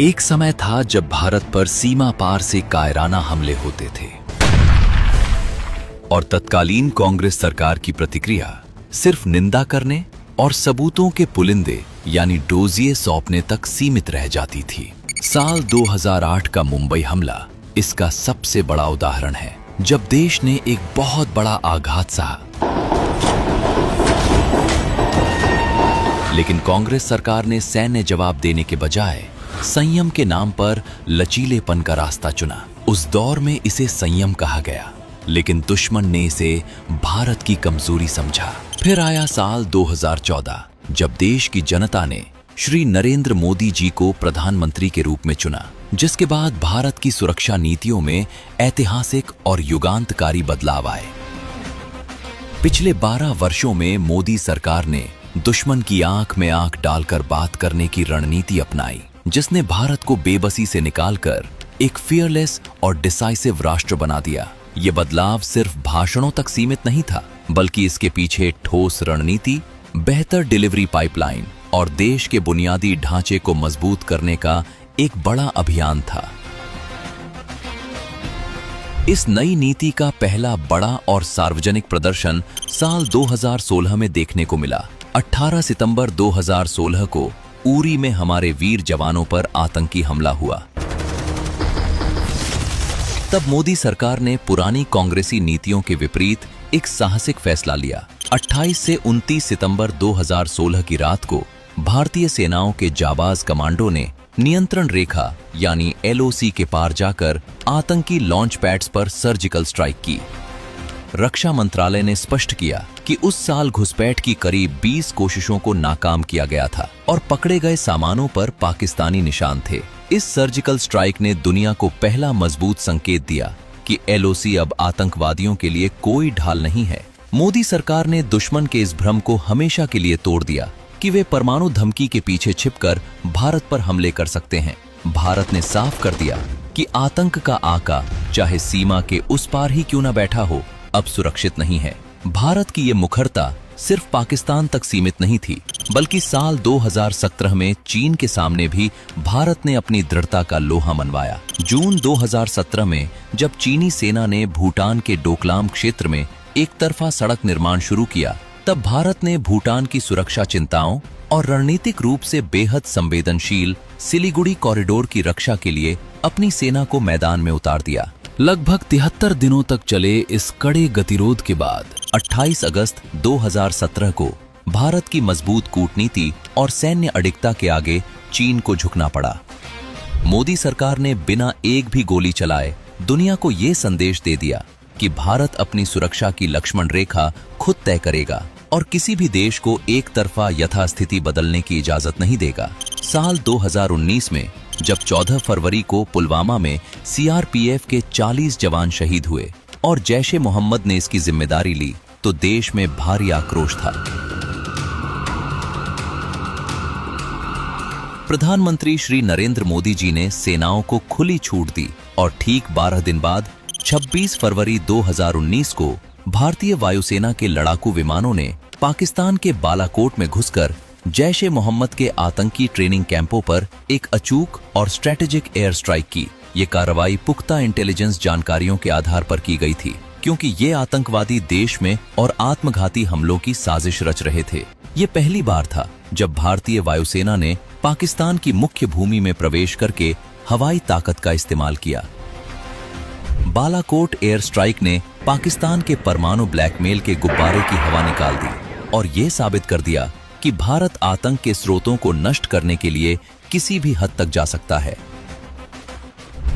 एक समय था जब भारत पर सीमा पार से कायराना हमले होते थे और तत्कालीन कांग्रेस सरकार की प्रतिक्रिया सिर्फ निंदा करने और सबूतों के पुलिंदे यानी डोजिए सौंपने तक सीमित रह जाती थी। साल 2008 का मुंबई हमला इसका सबसे बड़ा उदाहरण है, जब देश ने एक बहुत बड़ा आघात सहा, लेकिन कांग्रेस सरकार ने सैन्य जवाब देने के बजाय संयम के नाम पर लचीलेपन का रास्ता चुना। उस दौर में इसे संयम कहा गया, लेकिन दुश्मन ने इसे भारत की कमजोरी समझा। फिर आया साल 2014, जब देश की जनता ने श्री नरेंद्र मोदी जी को प्रधानमंत्री के रूप में चुना, जिसके बाद भारत की सुरक्षा नीतियों में ऐतिहासिक और युगांतकारी बदलाव आए। पिछले 12 वर्षों में मोदी सरकार ने दुश्मन की आंख में आंख डालकर बात करने की रणनीति अपनाई, जिसने भारत को बेबसी से निकालकर एक फियरलेस और डिसाइसिव राष्ट्र बना दिया। ये बदलाव सिर्फ भाषणों तक सीमित नहीं था, बल्कि इसके पीछे ठोस रणनीति, बेहतर डिलीवरी पाइपलाइन और देश के बुनियादी ढांचे को मजबूत करने का एक बड़ा अभियान था। इस नई नीति का पहला बड़ा और सार्वजनिक प्रदर्शन साल 2016 में देखने को मिला। 18 सितंबर 2016 को उरी में हमारे वीर जवानों पर आतंकी हमला हुआ। तब मोदी सरकार ने पुरानी कांग्रेसी नीतियों के विपरीत एक साहसिक फैसला लिया। 28 से 29 सितंबर 2016 की रात को भारतीय सेनाओं के जाबाज कमांडो ने नियंत्रण रेखा यानी LOC के पार जाकर आतंकी लॉन्च पैड्स पर सर्जिकल स्ट्राइक की। रक्षा मंत्रालय ने स्पष्ट किया कि उस साल घुसपैठ की करीब 20 कोशिशों को नाकाम किया गया था और पकड़े गए सामानों पर पाकिस्तानी निशान थे। इस सर्जिकल स्ट्राइक ने दुनिया को पहला मजबूत संकेत दिया कि LOC अब आतंकवादियों के लिए कोई ढाल नहीं है। मोदी सरकार ने दुश्मन के इस भ्रम को हमेशा के लिए तोड़ दिया कि वे परमाणु धमकी के पीछे छिपकर भारत पर हमले कर सकते हैं। भारत ने साफ कर दिया कि आतंक का आका चाहे सीमा के उस पार ही क्यों न बैठा हो, अब सुरक्षित नहीं है। भारत की ये मुखरता सिर्फ पाकिस्तान तक सीमित नहीं थी, बल्कि साल 2017 में चीन के सामने भी भारत ने अपनी दृढ़ता का लोहा मनवाया। जून 2017 में जब चीनी सेना ने भूटान के डोकलाम क्षेत्र में एक तरफा सड़क निर्माण शुरू किया, तब भारत ने भूटान की सुरक्षा चिंताओं और रणनीतिक रूप से बेहद संवेदनशील सिलीगुड़ी कॉरिडोर की रक्षा के लिए अपनी सेना को मैदान में उतार दिया। लगभग 73 दिनों तक चले इस कड़े गतिरोध के बाद 28 अगस्त 2017 को भारत की मजबूत कूटनीति और सैन्य अडिगता के आगे चीन को झुकना पड़ा। मोदी सरकार ने बिना एक भी गोली चलाए दुनिया को ये संदेश दे दिया कि भारत अपनी सुरक्षा की लक्ष्मण रेखा खुद तय करेगा और किसी भी देश को एक तरफा यथास्थिति बदलने की इजाजत नहीं देगा। साल 2019 में जब 14 फरवरी को पुलवामा में CRPF के 40 जवान शहीद हुए और जैश-ए मोहम्मद ने इसकी जिम्मेदारी ली, तो देश में भारी आक्रोश था। प्रधानमंत्री श्री नरेंद्र मोदी जी ने सेनाओं को खुली छूट दी और ठीक 12 दिन बाद 26 फरवरी 2019 को भारतीय वायुसेना के लड़ाकू विमानों ने पाकिस्तान के बालाकोट में घुसकर जैश-ए मोहम्मद के आतंकी ट्रेनिंग कैंपों पर एक अचूक और स्ट्रेटेजिक एयर स्ट्राइक की। ये कार्रवाई पुख्ता इंटेलिजेंस जानकारियों के आधार पर की गई थी, क्योंकि ये आतंकवादी देश में और आत्मघाती हमलों की साजिश रच रहे थे। ये पहली बार था जब भारतीय वायुसेना ने पाकिस्तान की मुख्य भूमि में प्रवेश करके हवाई ताकत का इस्तेमाल किया। बालाकोट एयर स्ट्राइक ने पाकिस्तान के परमाणु ब्लैकमेल के गुब्बारे की हवा निकाल दी और ये साबित कर दिया कि भारत आतंक के स्रोतों को नष्ट करने के लिए किसी भी हद तक जा सकता है।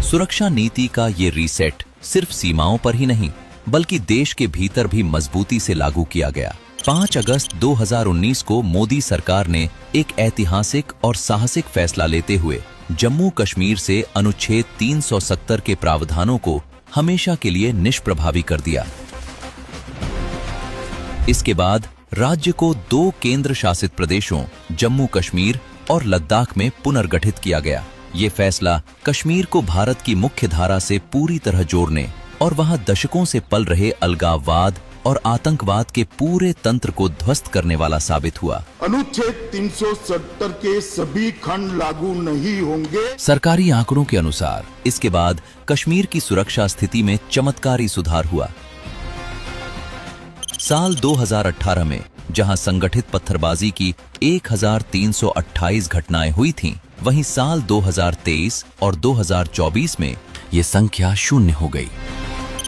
सुरक्षा नीति का ये रीसेट सिर्फ सीमाओं पर ही नहीं, बल्कि देश के भीतर भी मजबूती से लागू किया गया। 5 अगस्त 2019 को मोदी सरकार ने एक ऐतिहासिक और साहसिक फैसला लेते हुए जम्मू कश्मीर से अनुच्छेद 370 के प्रावधानों को हमेशा के लिए निष्प्रभावी कर दिया। इसके बाद राज्य को 2 केंद्र शासित प्रदेशों जम्मू कश्मीर और लद्दाख में पुनर्गठित किया गया। ये फैसला कश्मीर को भारत की मुख्य धारा से पूरी तरह जोड़ने और वहां दशकों से पल रहे अलगाववाद और आतंकवाद के पूरे तंत्र को ध्वस्त करने वाला साबित हुआ। अनुच्छेद 370 के सभी खंड लागू नहीं होंगे। सरकारी आंकड़ों के अनुसार इसके बाद कश्मीर की सुरक्षा स्थिति में चमत्कारी सुधार हुआ। साल 2018 में जहां संगठित पत्थरबाजी की 1328 घटनाएं हुई थीं, वहीं साल 2023 और 2024 में ये संख्या 0 हो गई।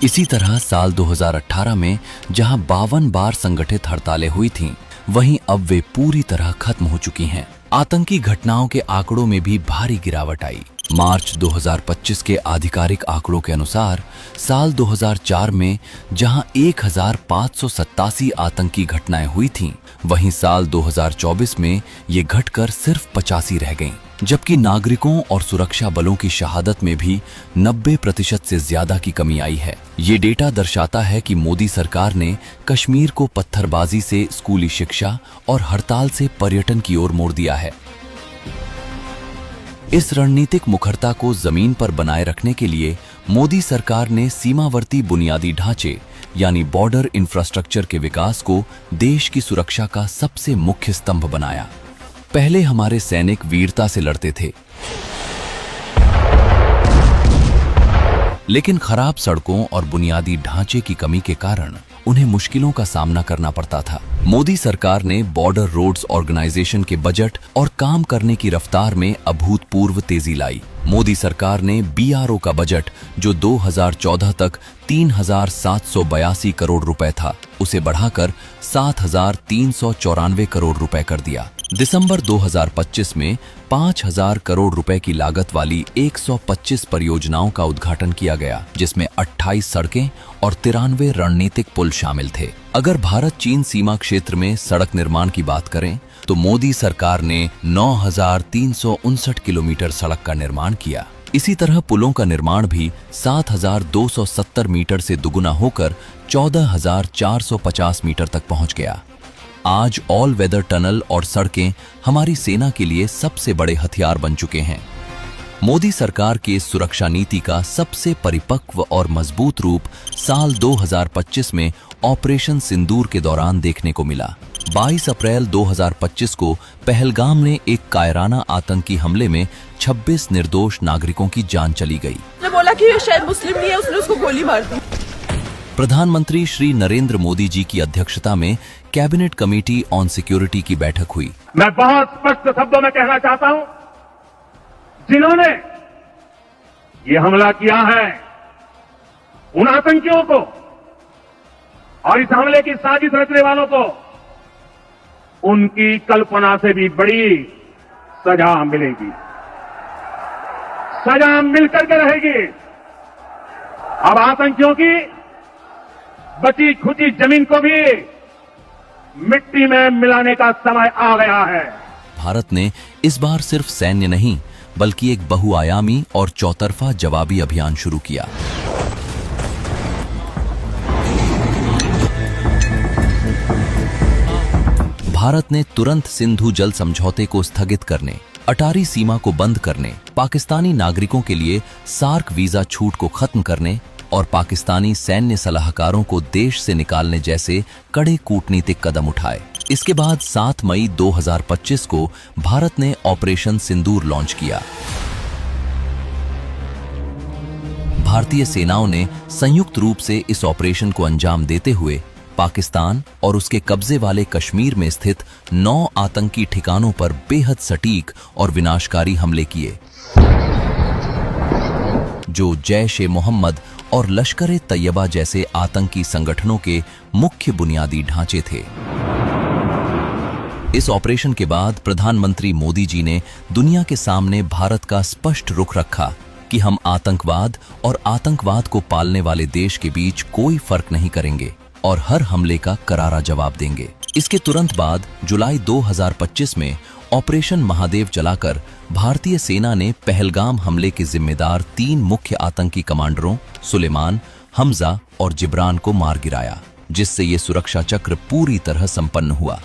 इसी तरह साल 2018 में जहां 52 बार संगठित हड़तालें हुई थीं, वहीं अब वे पूरी तरह खत्म हो चुकी हैं। आतंकी घटनाओं के आंकड़ों में भी भारी गिरावट आई। मार्च 2025 के आधिकारिक आंकड़ों के अनुसार साल 2004 में जहां 1587 आतंकी घटनाएं हुई थीं, वहीं साल 2024 में ये घटकर सिर्फ 85 रह गईं, जबकि नागरिकों और सुरक्षा बलों की शहादत में भी 90% से ज्यादा की कमी आई है। ये डेटा दर्शाता है कि मोदी सरकार ने कश्मीर को पत्थरबाजी से स्कूली शिक्षा और हड़ताल से पर्यटन की ओर मोड़ दिया है। इस रणनीतिक मुखरता को जमीन पर बनाए रखने के लिए मोदी सरकार ने सीमावर्ती बुनियादी ढांचे यानी बॉर्डर इंफ्रास्ट्रक्चर के विकास को देश की सुरक्षा का सबसे मुख्य स्तंभ बनाया। पहले हमारे सैनिक वीरता से लड़ते थे, लेकिन खराब सड़कों और बुनियादी ढांचे की कमी के कारण उन्हें मुश्किलों का सामना करना पड़ता था। मोदी सरकार ने बॉर्डर रोड्स ऑर्गेनाइजेशन के बजट और काम करने की रफ्तार में अभूतपूर्व तेजी लाई। मोदी सरकार ने बीआरओ का बजट, जो 2014 तक 3782 करोड़ रुपए था, उसे बढ़ाकर 7394 करोड़ रुपए कर दिया। दिसंबर 2025 में 5000 करोड़ रुपए की लागत वाली 125 परियोजनाओं का उद्घाटन किया गया, जिसमें 28 सड़कें और 93 रणनीतिक पुल शामिल थे। अगर भारत चीन सीमा क्षेत्र में सड़क निर्माण की बात करें तो मोदी सरकार ने 9359 किलोमीटर सड़क का निर्माण किया। इसी तरह पुलों का निर्माण भी 7270 मीटर से दुगुना होकर 14450 मीटर तक पहुंच गया। आज ऑल वेदर टनल और सड़कें हमारी सेना के लिए सबसे बड़े हथियार बन चुके हैं। मोदी सरकार की इस सुरक्षा नीति का सबसे परिपक्व और मजबूत रूप साल 2025 में ऑपरेशन सिंदूर के दौरान देखने को मिला। 22 अप्रैल 2025 को पहलगाम में एक कायराना आतंकी हमले में 26 निर्दोष नागरिकों की जान चली गई। उसने बोला कि शायद मुस्लिम नहीं है, उसने उसको गोली मार दी। प्रधानमंत्री श्री नरेंद्र मोदी जी की अध्यक्षता में कैबिनेट कमेटी ऑन सिक्योरिटी की बैठक हुई। मैं बहुत स्पष्ट शब्दों में कहना चाहता हूं, जिन्होंने ये हमला किया है, उन आतंकियों को और इस हमले की साजिश रचने वालों को उनकी कल्पना से भी बड़ी सजा मिलेगी। सजा मिलकर के रहेगी। अब आतंकियों की बची खुची जमीन को भी मिट्टी में मिलाने का समय आ गया है। भारत ने इस बार सिर्फ सैन्य नहीं, बल्कि एक बहुआयामी और चौतरफा जवाबी अभियान शुरू किया। भारत ने तुरंत सिंधु जल समझौते को स्थगित करने, अटारी सीमा को बंद करने, पाकिस्तानी नागरिकों के लिए सार्क वीजा छूट को खत्म करने और पाकिस्तानी सैन्य सलाहकारों को देश से निकालने जैसे कड़े कूटनीतिक कदम उठाए। इसके बाद 7 मई 2025 को भारत ने ऑपरेशन सिंदूर लॉन्च किया। भारतीय सेनाओं ने संयुक्त रूप से इस ऑपरेशन को अंजाम देते हुए पाकिस्तान और उसके कब्जे वाले कश्मीर में स्थित 9 आतंकी ठिकानों पर बेहद सटीक और विनाशकारी हमले किए, जो जैश-ए-मोहम्मद और लश्कर-ए-तैयबा जैसे आतंकी संगठनों के मुख्य बुनियादी ढांचे थे। इस ऑपरेशन के बाद प्रधानमंत्री मोदी जी ने दुनिया के सामने भारत का स्पष्ट रुख रखा कि हम आतंकवाद और आतंकवाद को पालने वाले देश के बीच कोई फर्क नहीं करेंगे और हर हमले का करारा जवाब देंगे। इसके तुरंत बाद जुलाई 2025 में ऑपरेशन महादेव चलाकर भारतीय सेना ने पहलगाम हमले के जिम्मेदार 3 मुख्य आतंकी कमांडरों सुलेमान, हमजा और जिब्रान को मार गिराया, जिससे ये सुरक्षा चक्र पूरी तरह संपन्न हुआ।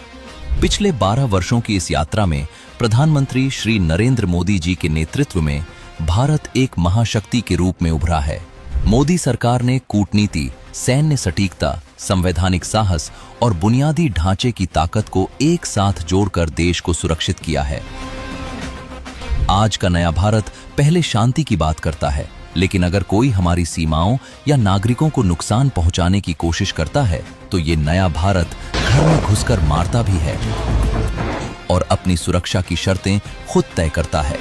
पिछले 12 वर्षों की इस यात्रा में प्रधानमंत्री श्री नरेंद्र मोदी जी के नेतृत्व में भारत एक महाशक्ति के रूप में उभरा है। मोदी सरकार ने कूटनीति, सैन्य सटीकता संवैधानिक साहस और बुनियादी ढांचे की ताकत को एक साथ जोड़कर देश को सुरक्षित किया है। आज का नया भारत पहले शांति की बात करता है, लेकिन अगर कोई हमारी सीमाओं या नागरिकों को नुकसान पहुंचाने की कोशिश करता है तो ये नया भारत घर में घुसकर मारता भी है और अपनी सुरक्षा की शर्तें खुद तय करता है।